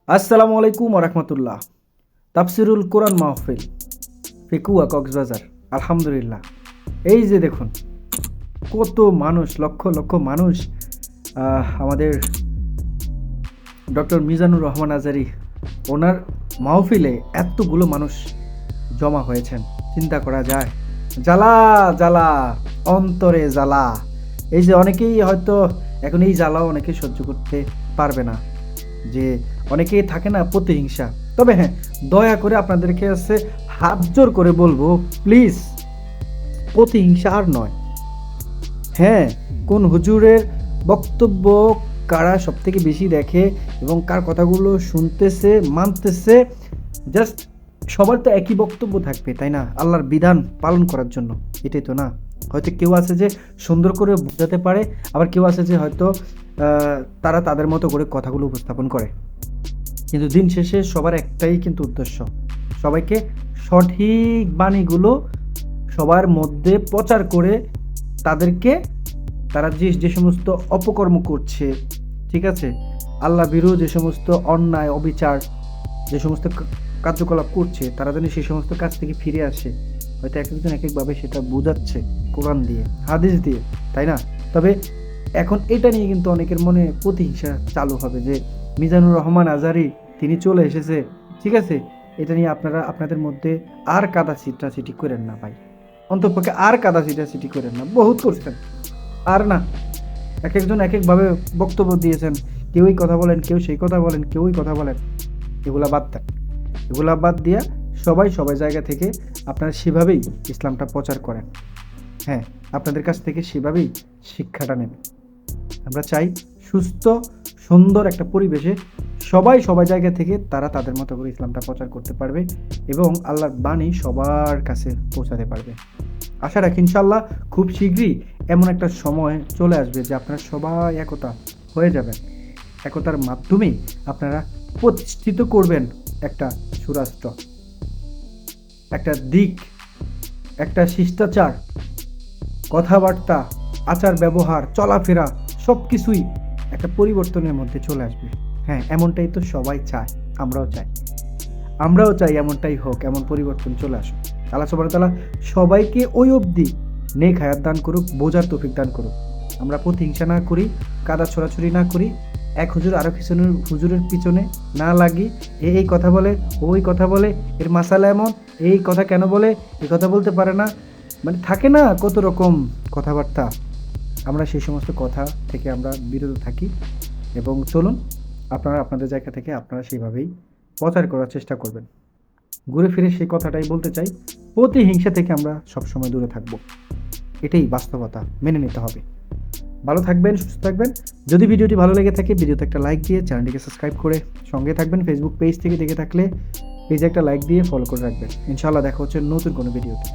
আসসালামু আলাইকুম ওরহমতুল্লাহ। তাফসিরুল কোরআন মাহফিল ফেকুয়া কক্সবাজার। আলহামদুলিল্লাহ, এই যে দেখুন কত মানুষ, লক্ষ লক্ষ মানুষ আমাদের ডক্টর মিজানুর রহমান আজারি ওনার মাহফিলে এতগুলো মানুষ জমা হয়েছেন। চিন্তা করা যায়, জ্বালা জ্বালা, অন্তরে জ্বালা। এই যে অনেকেই হয়তো এখন এই জ্বালাও অনেকে সহ্য করতে পারবে না, যে অনেকেই থাকে না প্রতিহিংসা। তবে হ্যাঁ, দয়া করে আপনাদেরকে আছে হাত জোর করে বলবো, প্লিজ প্রতিহিংসা আর নয়। হ্যাঁ, কোন হুজুরের বক্তব্য কারা সব থেকে বেশি দেখে এবং কার কথাগুলো শুনতেছে মানতেছে, জাস্ট সবার তো একই বক্তব্য থাকবে, তাই না? আল্লাহর বিধান পালন করার জন্য, এটাই তো না? হয়তো কেউ আছে যে সুন্দর করে বোঝাতে পারে, আবার কেউ আছে যে হয়তো তারা তাদের মতো করে কথাগুলো উপস্থাপন করে। কিন্তু দিন শেষে সবার একটাই কিন্তু উদ্দেশ্য, সবাইকে সঠিক বাণীগুলো সবার মধ্যে প্রচার করে তাদেরকে, তারা যে সমস্ত অপকর্ম করছে, ঠিক আছে, আল্লাহ বিরোধী যে সমস্ত অন্যায় অবিচার, যে সমস্ত কার্যকলাপ করছে, তারা যেন সেই সমস্ত কাজ থেকে ফিরে আসে। হয়তো এক একজন এক একভাবে সেটা বোঝাচ্ছে কোরআন দিয়ে, হাদিস দিয়ে, তাই না? তবে এখন এটা নিয়ে কিন্তু অনেকের মনে প্রতিহিংসা চালু হবে যে মিজানুর রহমান আজারি তিনি চলে এসেছে, ঠিক আছে, এটা নিয়ে আপনারা আপনাদের মধ্যে আর কাদা ছিটাছিটি করেন না ভাই, অন্তপক্ষে আর কাদা ছিটাছিটি করেন না, বহুত করছেন। আর না, এক একজন এক একভাবে বক্তব্য দিয়েছেন, কেউই কথা বলেন, কেউ সেই কথা বলেন, কেউই কথা বলেন। এগুলা বাদ দেন, এগুলা বাদ দিয়া সবাই সবাই জায়গা থেকে আপনারা সেভাবেই ইসলামটা প্রচার করেন। হ্যাঁ, আপনাদের কাছ থেকে সেভাবেই শিক্ষাটা নেবেন। আমরা চাই সুস্থ সুন্দর একটা পরিবেশে সবাই সবাই জায়গা থেকে তারা তাদের মতো করে ইসলামটা প্রচার করতে পারবে এবং আল্লাহর বাণী সবার কাছে পৌঁছাতে পারবে। আশা রাখি ইনশাল্লাহ খুব শীঘ্রই এমন একটা সময় চলে আসবে যে আপনারা সবাই একতা হয়ে যাবেন। একতার মাধ্যমেই আপনারা প্রতিষ্ঠিত করবেন একটা সুরাষ্ট্র, একটা দিক, একটা শিষ্টাচার, কথাবার্তা, আচার ব্যবহার, চলাফেরা, সব কিছুই একটা পরিবর্তনের মধ্যে চলে আসবে। হ্যাঁ, এমনটাই তো সবাই চায়, আমরাও চাই এমনটাই হোক, এমন পরিবর্তন চলে আসুক। আল্লাহ সুবহানাহু ওয়া তাআলা সবাইকে ওই অবধি নেক হায়াত দান করুক, বোঝার তৌফিক দান করুক। আমরা প্রতিহিংসা না করি, কাদা ছোড়াছুড়ি না করি, এক হুজুর আরো পিছনের হুজুরের পিছনে না লাগি, এই কথা বলে, ওই কথা বলে, এর মাসালা এমন, এই কথা কেন বলে, এই কথা বলতে পারে না, মানে থাকে না কত রকম কথাবার্তা। আমরা সেই সমস্ত কথা থেকে আমরা বিরত থাকি এবং চলুন আপনারা আপনাদের জায়গা থেকে আপনারা সেইভাবেই প্রচার করার চেষ্টা করবেন। ঘুরে ফিরে সেই কথাটাই বলতে চাই, প্রতিহিংসা থেকে আমরা সবসময় দূরে থাকব, এটাই বাস্তবতা, মেনে নিতে হবে। ভালো থাকবেন, সুস্থ থাকবেন। যদি ভিডিওটি ভালো লেগে থাকে ভিডিওতে একটা লাইক দিয়ে চ্যানেলটিকে সাবস্ক্রাইব করে সঙ্গে থাকবেন। ফেসবুক পেজ থেকে দেখে থাকলে পেজে একটা লাইক দিয়ে ফলো করে রাখবেন। ইনশাআল্লাহ দেখা হচ্ছে নতুন কোনো ভিডিওতে।